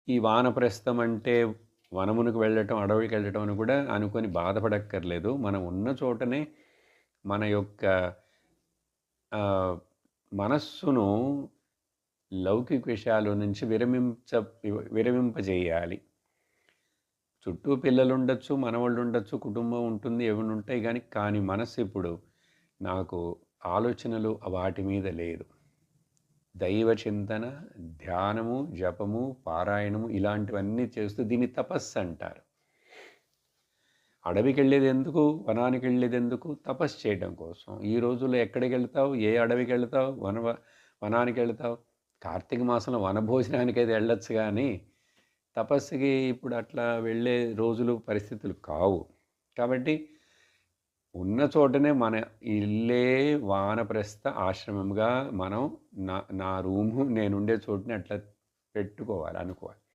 ఈ వానప్రస్థం అంటే వనమునకు వెళ్ళటం, అడవికి వెళ్ళటం అని కూడా అనుకొని బాధపడక్కర్లేదు. మనం ఉన్న చోటనే మన యొక్క ఆహ్, మనస్సును లౌకిక విషయాల నుంచి విరమింపజేయాలి. చుట్టూ పిల్లలుండొచ్చు, మనవళ్ళుండొచ్చు, కుటుంబం ఉంటుంది, ఇవన్నీ ఉంటాయి గానీ, కానీ మనస్సు ఇప్పుడు నాకు ఆలోచనలు వాటి మీద లేదు. దైవ చింతన, ధ్యానము, జపము, పారాయణము ఇలాంటివన్నీ చేస్తూ దీన్ని తపస్సంటారు. అడవికెళ్ళేదెందుకు? వనానికెళ్ళేదెందుకు? తపస్సు చేయడం కోసం. ఈ రోజుల్లో ఎక్కడికెళ్తావు? ఏ అడవికెళ్తావు? వనానికెళ్తావు? కార్తీక మాసంలో వనభోజనానికైతే వెళ్ళొచ్చు గానీ, తపస్సుకి ఇప్పుడు అట్లా వెళ్ళే రోజులు, పరిస్థితులు కావు. కాబట్టి ఉన్న చోటనే మన ఇల్లే వానప్రస్థ ఆశ్రమంగా మనం నా నా రూము నేనుండే చోటుని అట్లా పెట్టుకోవాలి, అనుకోవాలి.